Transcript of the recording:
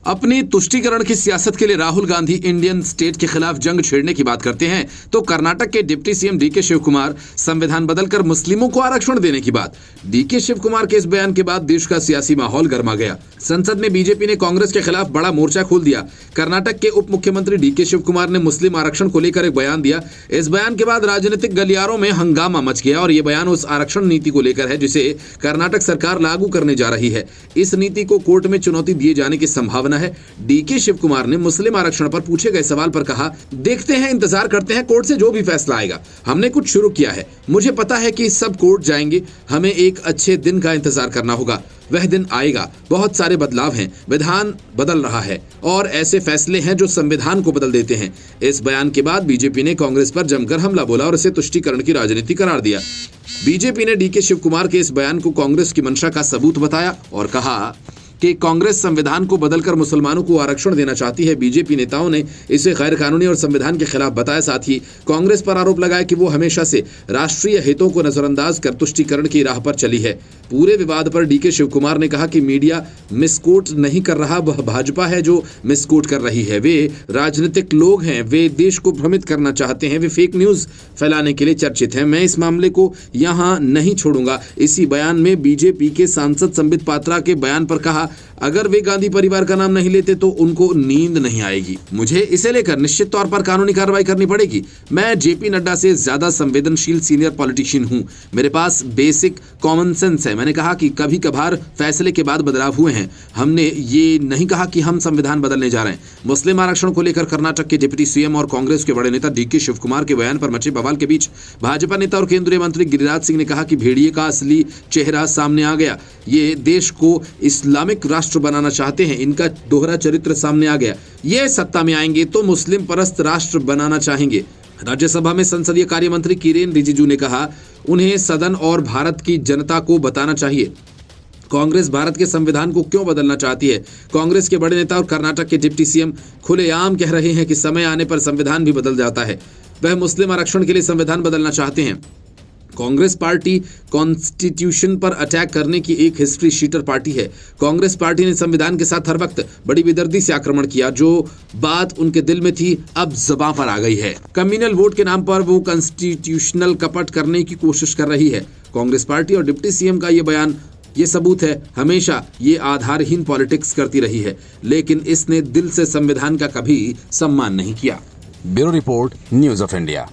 अपनी तुष्टीकरण की सियासत के लिए राहुल गांधी इंडियन स्टेट के खिलाफ जंग छेड़ने की बात करते हैं तो कर्नाटक के deputy CM DK Shivakumar संविधान बदलकर मुस्लिमों को आरक्षण देने की बात। डीके शिव कुमार के इस बयान के बाद देश का सियासी माहौल गर्मा गया। संसद में बीजेपी ने कांग्रेस के खिलाफ बड़ा मोर्चा खोल दिया। कर्नाटक के उप मुख्यमंत्री डीके शिव कुमार ने मुस्लिम आरक्षण को लेकर एक बयान दिया। इस बयान के बाद राजनीतिक गलियारों में हंगामा मच गया और यह बयान उस आरक्षण नीति को लेकर है जिसे कर्नाटक सरकार लागू करने जा रही है। इस नीति को कोर्ट में चुनौती दिए जाने की संभावना है। डीके शिव कुमार ने मुस्लिम आरक्षण पर पूछे गए सवाल पर कहा, देखते हैं, इंतजार करते हैं कोर्ट से जो भी फैसला आएगा। हमने कुछ शुरू किया है, मुझे पता है कि सब कोर्ट जाएंगे, हमें एक अच्छे दिन का इंतजार करना होगा। वह दिन आएगा। बहुत सारे बदलाव हैं, विधान बदल रहा है और ऐसे फैसले हैं जो संविधान को बदल देते हैं। इस बयान के बाद बीजेपी ने कांग्रेस पर जमकर हमला बोला और इसे तुष्टीकरण की राजनीति करार दिया। बीजेपी ने डीके शिव कुमार के इस बयान को कांग्रेस की मंशा का सबूत बताया और कहा कि कांग्रेस संविधान को बदलकर मुसलमानों को आरक्षण देना चाहती है। बीजेपी नेताओं ने इसे गैर कानूनी और संविधान के खिलाफ बताया। साथ ही कांग्रेस पर आरोप लगाया कि वो हमेशा से राष्ट्रीय हितों को नजरअंदाज कर तुष्टीकरण की राह पर चली है। पूरे विवाद पर डीके शिव कुमार ने कहा कि मीडिया मिसकोट नहीं कर रहा, वह भाजपा है जो मिसकोट कर रही है। वे राजनीतिक लोग हैं, वे देश को भ्रमित करना चाहते हैं, वे फेक न्यूज फैलाने के लिए चर्चित हैं। मैं इस मामले को यहां नहीं छोड़ूंगा। इसी बयान में बीजेपी के सांसद संबित पात्रा के बयान पर कहा, अगर वे गांधी परिवार का नाम नहीं लेते तो उनको नींद नहीं आएगी। मुझे इसे लेकर निश्चित तौर पर कानूनी कार्रवाई करनी पड़ेगी। मैं जेपी नड्डा से ज्यादा संवेदनशील सीनियर पॉलिटिशियन हूं। मेरे पास बेसिक कॉमन सेंस है। मैंने कहा कि कभी कभार फैसले के बाद बदलाव हुए हैं। हमने ये नहीं कहा कि हम संविधान बदलने जा रहे हैं। मुस्लिम आरक्षण को लेकर कर्नाटक के डिप्टी सीएम और कांग्रेस के बड़े नेता डीके शिव कुमार के बयान पर मचे बवाल के बीच भाजपा नेता और केंद्रीय मंत्री गिरिराज सिंह ने कहा कि भेड़िए का असली चेहरा सामने आ गया। ये देश को इस्लामिक राष्ट्र बनाना चाहते हैं, इनका दोहरा चरित्र सामने आ गया। ये सत्ता में आएंगे तो मुस्लिम परस्त राष्ट्र बनाना चाहेंगे। राज्यसभा में संसदीय कार्य मंत्री किरेन रिजिजू ने कहा, उन्हें सदन और भारत की जनता को बताना चाहिए कांग्रेस भारत के संविधान को क्यों बदलना चाहती है। कांग्रेस के बड़े नेता और कर्नाटक के डिप्टी सीएम खुलेआम कह रहे हैं कि समय आने पर संविधान भी बदल जाता है। वह मुस्लिम आरक्षण के लिए संविधान बदलना चाहते हैं। कांग्रेस पार्टी कॉन्स्टिट्यूशन पर अटैक करने की एक हिस्ट्री शीटर पार्टी है। कांग्रेस पार्टी ने संविधान के साथ हर वक्त बड़ी बेदर्दी से आक्रमण किया। जो बात उनके दिल में थी अब ज़बां पर आ गई है। कम्युनल वोट के नाम पर वो कॉन्स्टिट्यूशनल कपट करने की कोशिश कर रही है। कांग्रेस पार्टी और डिप्टी सीएम का ये बयान ये सबूत है, हमेशा ये आधारहीन पॉलिटिक्स करती रही है, लेकिन इसने दिल से संविधान का कभी सम्मान नहीं किया। Bureau report, news of India.